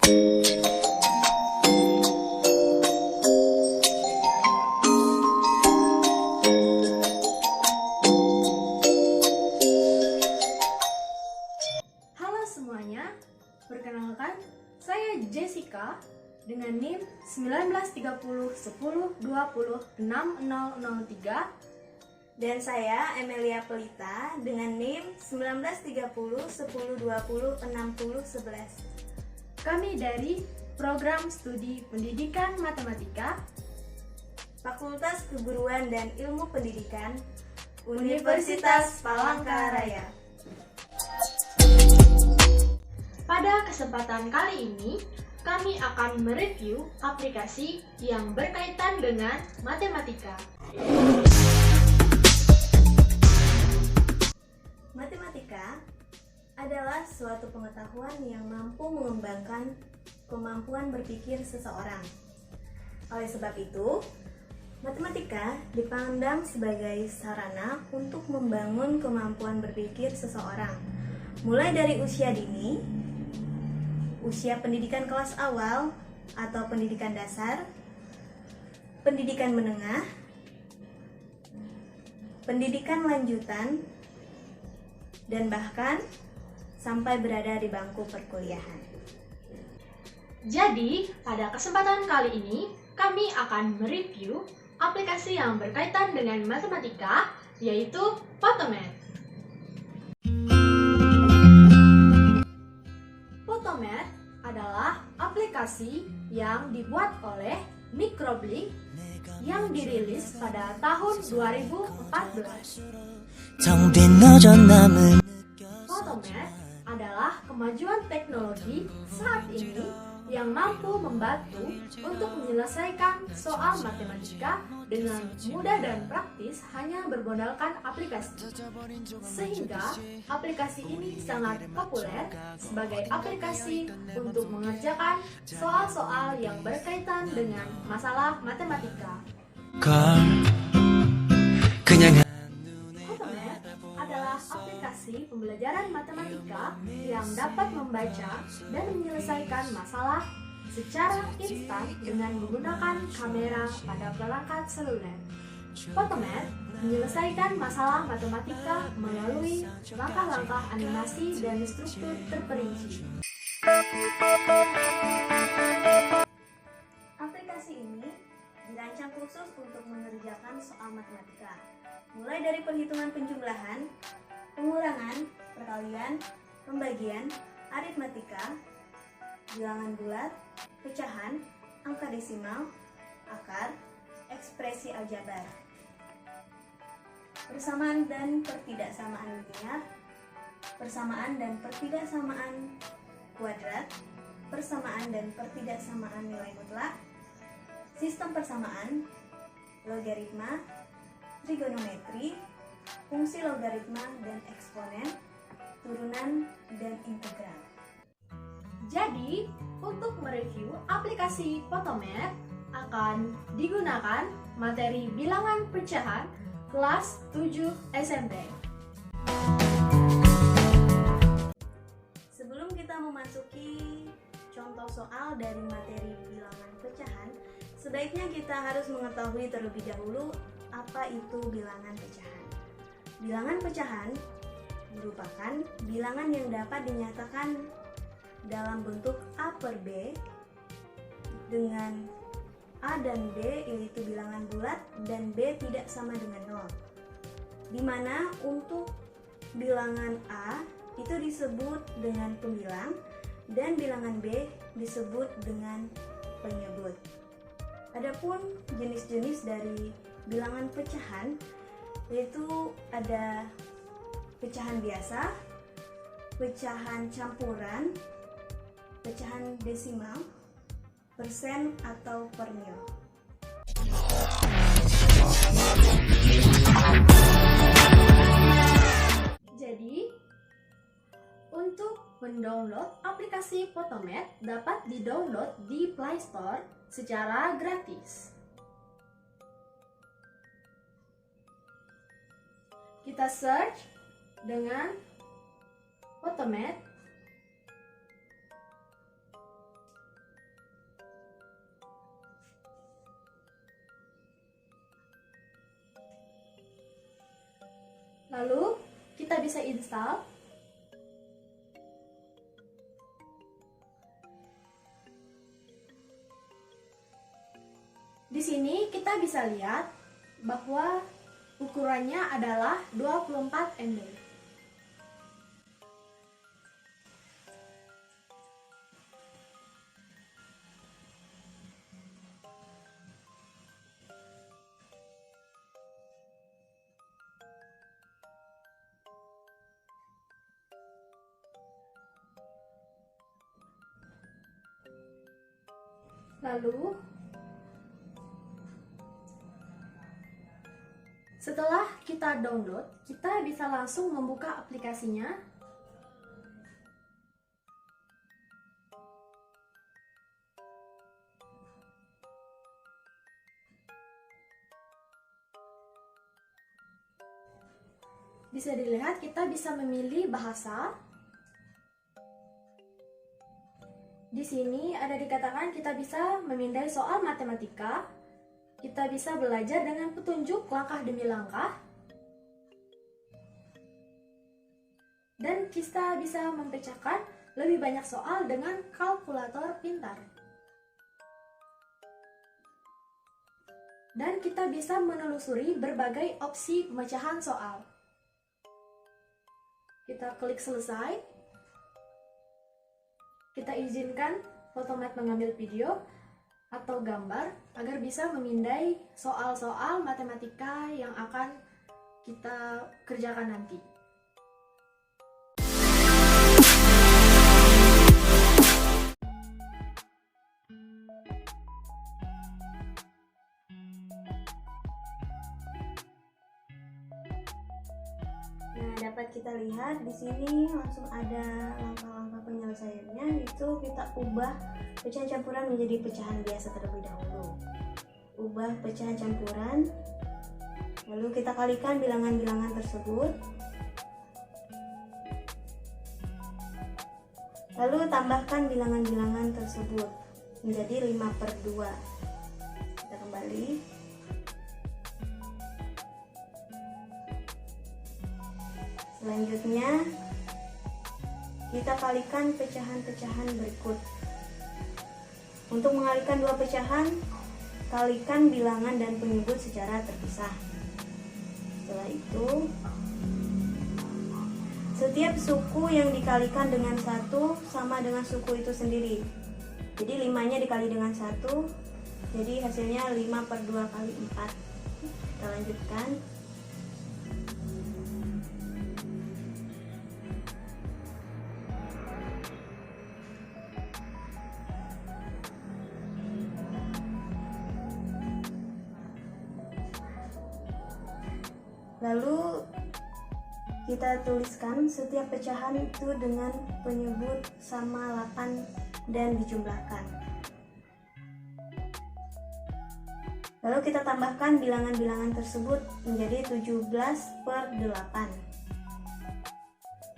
Halo semuanya, perkenalkan saya Jessica dengan NIM 193010206003. Dan saya Emelia Pelita dengan NIM 193010206011. Kami dari Program Studi Pendidikan Matematika Fakultas Keguruan dan Ilmu Pendidikan Universitas Palangkaraya. Pada kesempatan kali ini, kami akan mereview aplikasi yang berkaitan dengan matematika. Matematika adalah suatu pengetahuan yang mampu mengembangkan kemampuan berpikir seseorang. Oleh sebab itu, matematika dipandang sebagai sarana untuk membangun kemampuan berpikir seseorang, mulai dari usia dini, usia pendidikan kelas awal atau pendidikan dasar, pendidikan menengah, pendidikan lanjutan, dan bahkan sampai berada di bangku perkuliahan. Jadi, pada kesempatan kali ini, kami akan mereview aplikasi yang berkaitan dengan matematika, yaitu Photomath. Photomath adalah aplikasi yang dibuat oleh Microblink yang dirilis pada tahun 2014. Photomath adalah kemajuan teknologi saat ini yang mampu membantu untuk menyelesaikan soal matematika dengan mudah dan praktis hanya bermodalkan aplikasi. Sehingga aplikasi ini sangat populer sebagai aplikasi untuk mengerjakan soal-soal yang berkaitan dengan masalah matematika. Photomath adalah aplikasi pembelajaran matematika yang dapat membaca dan menyelesaikan masalah secara instan dengan menggunakan kamera pada perangkat seluler. Photomath menyelesaikan masalah matematika melalui langkah-langkah animasi dan struktur terperinci. Aplikasi ini dirancang khusus untuk mengerjakan soal matematika, mulai dari perhitungan penjumlahan, pengurangan, perkalian, pembagian, aritmatika, bilangan bulat, pecahan, angka desimal, akar, ekspresi aljabar, persamaan dan pertidaksamaan linear, persamaan dan pertidaksamaan kuadrat, persamaan dan pertidaksamaan nilai mutlak, sistem persamaan, logaritma, trigonometri, fungsi logaritma dan eksponen, turunan, dan integral. Jadi, untuk mereview aplikasi Photomath akan digunakan materi bilangan pecahan kelas 7 SMP. Sebelum kita memasuki contoh soal dari materi bilangan pecahan, sebaiknya kita harus mengetahui terlebih dahulu apa itu bilangan pecahan. Bilangan pecahan merupakan bilangan yang dapat dinyatakan dalam bentuk A per B dengan A dan B yaitu bilangan bulat dan B tidak sama dengan 0. Di mana untuk bilangan A itu disebut dengan pembilang dan bilangan B disebut dengan penyebut. Adapun jenis-jenis dari bilangan pecahan yaitu ada pecahan biasa, pecahan campuran, pecahan desimal, persen atau per mil. Jadi, untuk mendownload aplikasi Photomath dapat di-download di Play Store secara gratis. Kita search dengan Photomath. Lalu kita bisa install. Di sini kita bisa lihat bahwa ukurannya adalah 24 MB. Lalu, setelah kita download, kita bisa langsung membuka aplikasinya. Bisa dilihat, kita bisa memilih bahasa. Di sini ada dikatakan kita bisa memindai soal matematika. Kita bisa belajar dengan petunjuk langkah demi langkah. Dan kita bisa memecahkan lebih banyak soal dengan kalkulator pintar. Dan kita bisa menelusuri berbagai opsi pemecahan soal. Kita klik selesai. Kita izinkan Photomath mengambil video atau gambar agar bisa memindai soal-soal matematika yang akan kita kerjakan nanti. Nah, dapat kita lihat di sini langsung ada langkah-langkah penyelesaiannya, yaitu kita ubah pecahan campuran menjadi pecahan biasa terlebih dahulu. Ubah pecahan campuran, lalu kita kalikan bilangan-bilangan tersebut. Lalu tambahkan bilangan-bilangan tersebut menjadi 5/2. Kita kembali. Selanjutnya, kita kalikan pecahan-pecahan berikut. Untuk mengalikan dua pecahan, kalikan bilangan dan penyebut secara terpisah. Setelah itu, setiap suku yang dikalikan dengan 1 sama dengan suku itu sendiri. Jadi 5-nya dikali dengan 1, jadi hasilnya 5/2 kali 4. Kita lanjutkan. Lalu kita tuliskan setiap pecahan itu dengan penyebut sama 8 dan dijumlahkan. Lalu kita tambahkan bilangan-bilangan tersebut menjadi 17/8.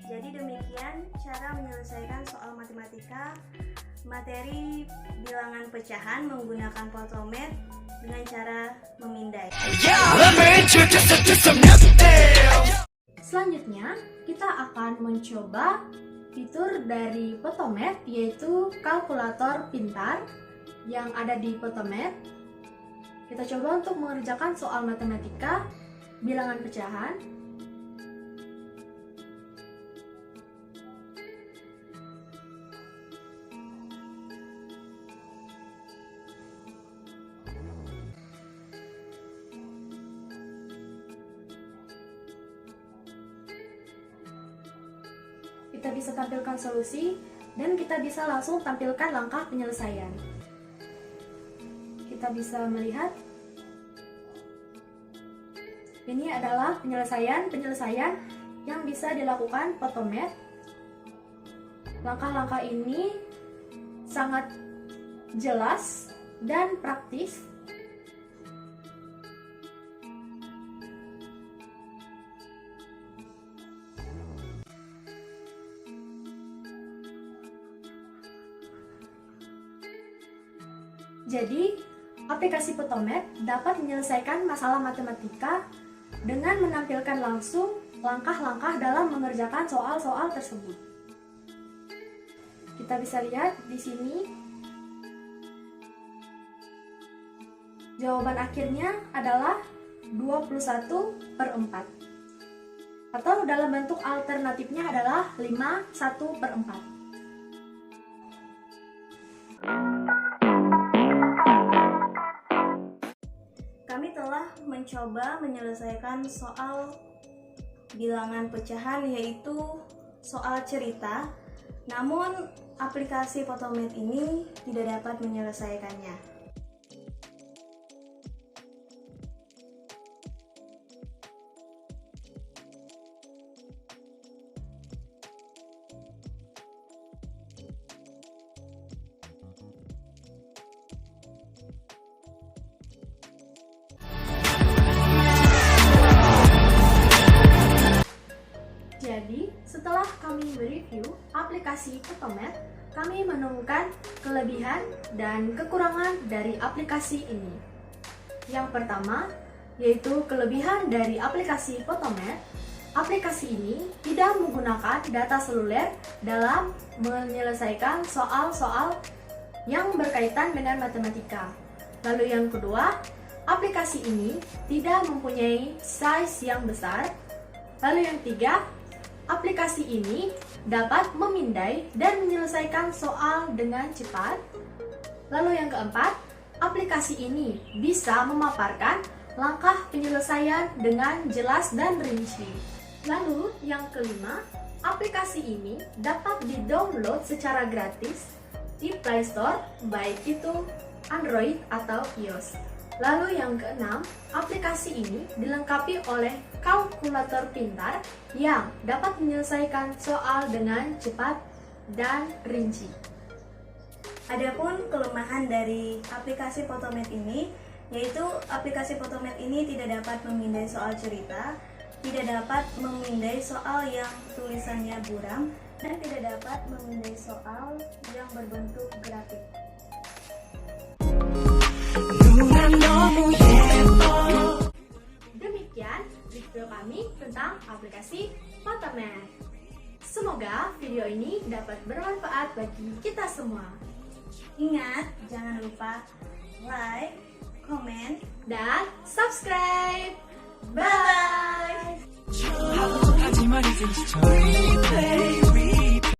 Jadi demikian cara menyelesaikan soal matematika materi bilangan pecahan menggunakan Photomath dengan cara memindai. Selanjutnya, kita akan mencoba fitur dari Photomath, yaitu kalkulator pintar yang ada di Photomath. Kita coba untuk mengerjakan soal matematika bilangan pecahan. Kita bisa tampilkan solusi dan kita bisa langsung tampilkan langkah penyelesaian. Kita bisa melihat ini adalah penyelesaian yang bisa dilakukan Photomath. Langkah-langkah ini sangat jelas dan praktis. Jadi, aplikasi Photomath dapat menyelesaikan masalah matematika dengan menampilkan langsung langkah-langkah dalam mengerjakan soal-soal tersebut. Kita bisa lihat di sini jawaban akhirnya adalah 21/4. Atau dalam bentuk alternatifnya adalah 5/1/4. Kami telah mencoba menyelesaikan soal bilangan pecahan, yaitu soal cerita. Namun aplikasi Photomath ini tidak dapat menyelesaikannya. Jadi, setelah kami mereview aplikasi Photomath, kami menemukan kelebihan dan kekurangan dari aplikasi ini. Yang pertama, yaitu kelebihan dari aplikasi Photomath. Aplikasi ini tidak menggunakan data seluler dalam menyelesaikan soal-soal yang berkaitan dengan matematika. Lalu yang kedua, aplikasi ini tidak mempunyai size yang besar. Lalu yang ketiga, aplikasi ini dapat memindai dan menyelesaikan soal dengan cepat. Lalu yang keempat, aplikasi ini bisa memaparkan langkah penyelesaian dengan jelas dan rinci. Lalu yang kelima, aplikasi ini dapat di-download secara gratis di Play Store, baik itu Android atau iOS. Lalu yang keenam, aplikasi ini dilengkapi oleh kalkulator pintar yang dapat menyelesaikan soal dengan cepat dan rinci. Adapun kelemahan dari aplikasi Photomath ini, yaitu aplikasi Photomath ini tidak dapat memindai soal cerita, tidak dapat memindai soal yang tulisannya buram, dan tidak dapat memindai soal yang berbentuk grafik. Demikian review kami tentang aplikasi Photomath. Semoga video ini dapat bermanfaat bagi kita semua. Ingat, jangan lupa like, comment, Dan subscribe. bye! 하지만 이젠 스토리 baby